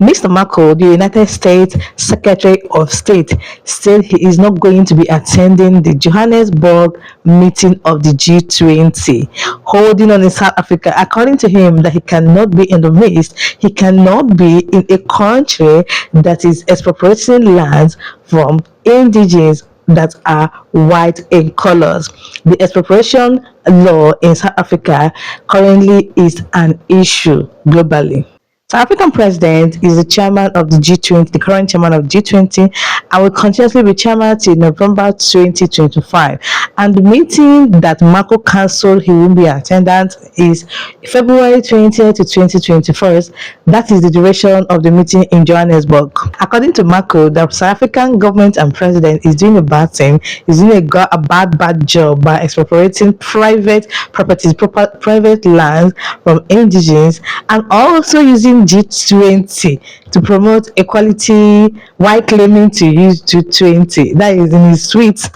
Mr. Marco, the United States Secretary of State, said he is not going to be attending the Johannesburg meeting of the G20 holding on in South Africa. According to him, that he cannot be in the midst, he cannot be in a country that is expropriating lands from indigenous that are white in colors. The expropriation law in South Africa currently is an issue globally. South African president is the chairman of the G20, the current chairman of G20, and will continuously be chairman till November 2025. And the meeting that Marco cancelled, he won't be attendant, is February 20th to 2021st. That is the duration of the meeting in Johannesburg. According to Marco, the South African government and president is doing a bad thing, is doing a bad job by expropriating private properties, private lands from indigenes, and also using G20 to promote equality while claiming to use G20. That is in his tweet.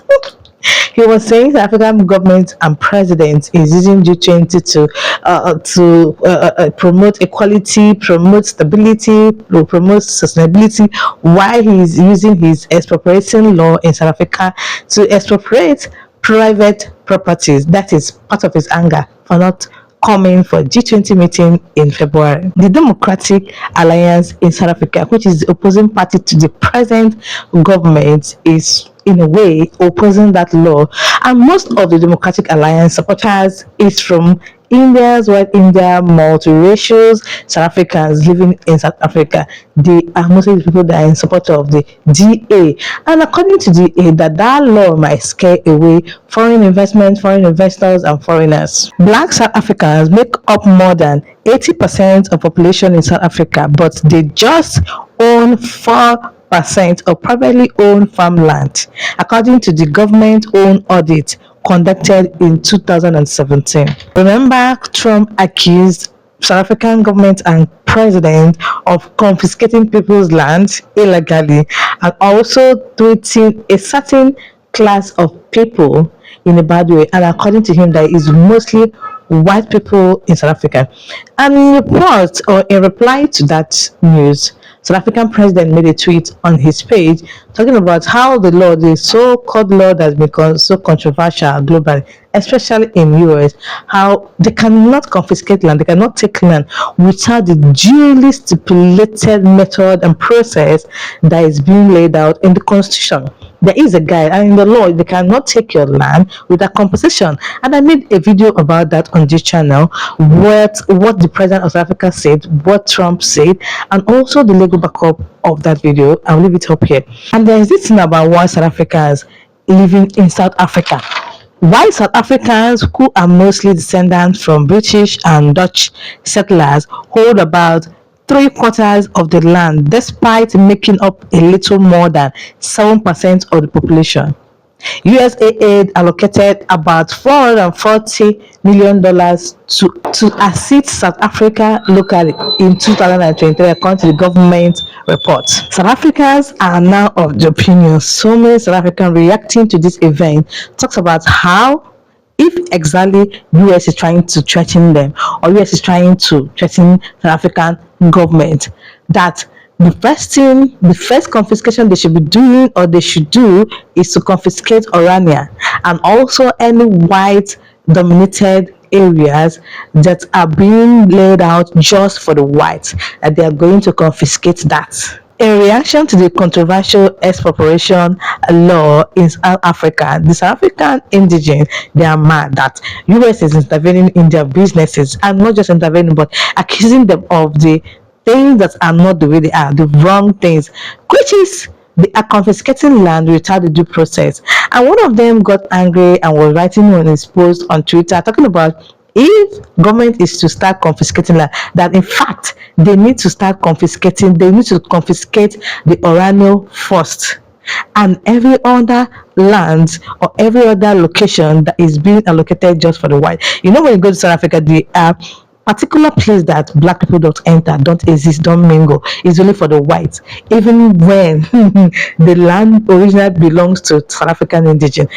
He was saying the African government and president is using G20 to promote equality, promote stability, promote sustainability, while he is using his expropriation law in South Africa to expropriate private properties. That is part of his anger for not coming for G20 meeting in February. The Democratic Alliance in South Africa, which is the opposing party to the present government, is in a way opposing that law, and most of the Democratic Alliance supporters is from Indians, white India, multiracial South Africans living in South Africa. They are mostly the people that are in support of the DA. And according to DA, that law might scare away foreign investment, foreign investors, and foreigners. Black South Africans make up more than 80% of population in South Africa, but they just own 4% of privately owned farmland, according to the government-owned audit conducted in 2017. Remember, Trump accused South African government and president of confiscating people's land illegally and also treating a certain class of people in a bad way. And according to him, that is mostly white people in South Africa. And in reply to that news, South African president made a tweet on his page talking about how the so-called law that has become so controversial globally, especially in US, how they cannot confiscate land, they cannot take land without the duly stipulated method and process that is being laid out in the Constitution. There is a guide, and in the law, they cannot take your land without compensation. And I made a video about that on this channel, what the president of South Africa said, what Trump said, and also the legal backup of that video. I'll leave it up here. And there's this thing about white South Africans living in South Africa. White South Africans, who are mostly descendants from British and Dutch settlers, hold about 3/4 of the land, despite making up a little more than 7% of the population. USAID allocated about $440 million to assist South Africa locally in 2023, according to the government report. South Africans are now of the opinion, so many South Africans reacting to this event talks about how, if exactly US is trying to threaten them, or US is trying to threaten the African government, that the first confiscation they should be doing, or they should do, is to confiscate Orania and also any white dominated areas that are being laid out just for the whites, that they are going to confiscate that. In reaction to the controversial expropriation law in South Africa, the South African indigenes, they are mad that US is intervening in their businesses, and not just intervening, but accusing them of the things that are not the way they are, the wrong things, which is they are confiscating land without the due process. And one of them got angry and was writing on his post on Twitter talking about, if government is to start confiscating land, that in fact they need to start confiscating, they need to confiscate the Orano first, and every other land or every other location that is being allocated just for the white. You know, when you go to South Africa, they are particular place that black people don't enter, don't exist, don't mingle, is only for the whites, even when the land originally belongs to South African indigenous.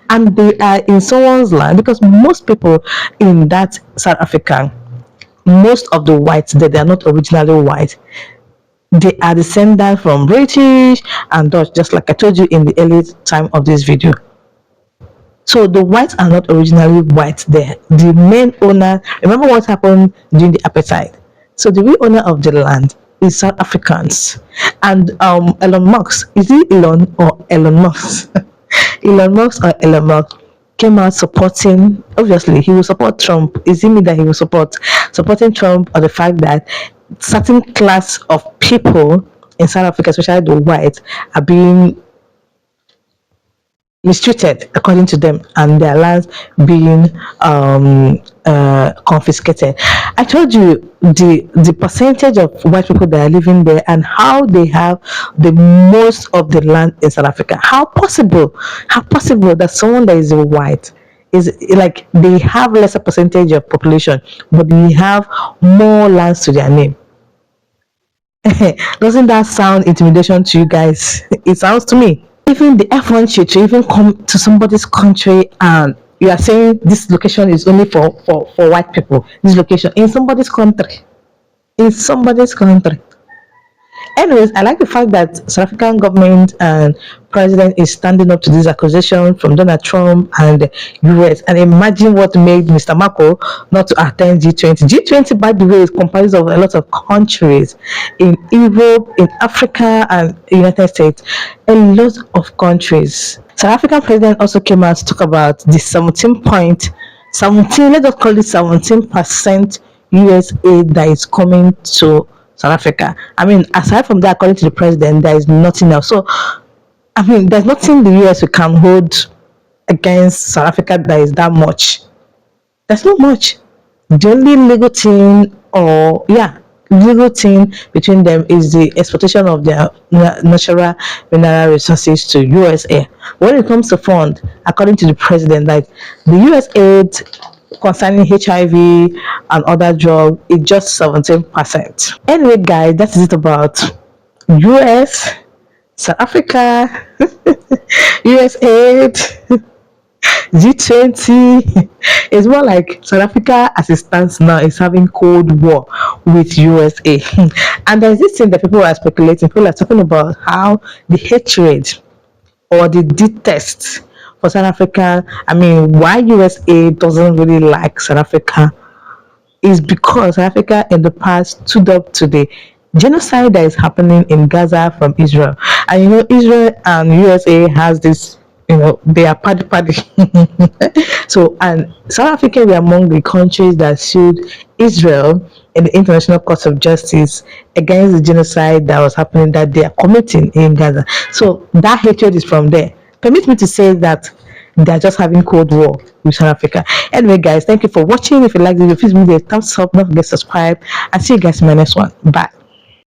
And they are in someone's land, because most people in that South Africa, most of the whites there, they are not originally white. They are descendants from British and Dutch, just like I told you in the early time of this video. So the whites are not originally white there. The main owner, remember what happened during the apartheid? So the real owner of the land is South Africans. And Elon Musk, is it Elon or Elon Musk? Elon Musk or Elon Musk came out supporting, obviously he will support Trump. Is it me that he will supporting Trump, or the fact that certain class of people in South Africa, especially the whites, are being mistreated according to them, and their lands being confiscated. I told you the percentage of white people that are living there and how they have the most of the land in South Africa. How possible that someone that is a white is like they have lesser percentage of population, but they have more lands to their name? Doesn't that sound intimidation to you guys? It sounds to me. Even the F wants you to even come to somebody's country and you are saying this location is only for white people. This location in somebody's country. In somebody's country. Anyways, I like the fact that South African government and president is standing up to this accusation from Donald Trump and the US. And imagine what made Mr. Marco not to attend G20. G20, by the way, is comprised of a lot of countries in Europe, in Africa, and United States. A lot of countries. South African president also came out to talk about the 17, let us call it 17% US aid that is coming to South Africa. I mean, aside from that, according to the president, there is nothing else. So, I mean, there's nothing the US can hold against South Africa that is that much. There's not much. The only legal thing between them is the exploitation of their natural mineral resources to USA. When it comes to fund, according to the president, like the US aid concerning HIV and other drugs is just 17%. Anyway, guys, that is it about US, South Africa, US aid, G20. It's more like South Africa, as it stands now, is having cold war with USA. And there's this thing that people are speculating. People are talking about how the hatred or the detest for South Africa. I mean, why USA doesn't really like South Africa is because South Africa in the past stood up to the genocide that is happening in Gaza from Israel. And Israel and USA has this, they are party. So, and South Africa were among the countries that sued Israel in the International Court of Justice against the genocide that was happening, that they are committing in Gaza. So that hatred is from there. Permit me to say that they're just having cold war with South Africa. Anyway, guys, thank you for watching. If you like the video, please give me a thumbs up, don't forget to subscribe, and see you guys in my next one. Bye.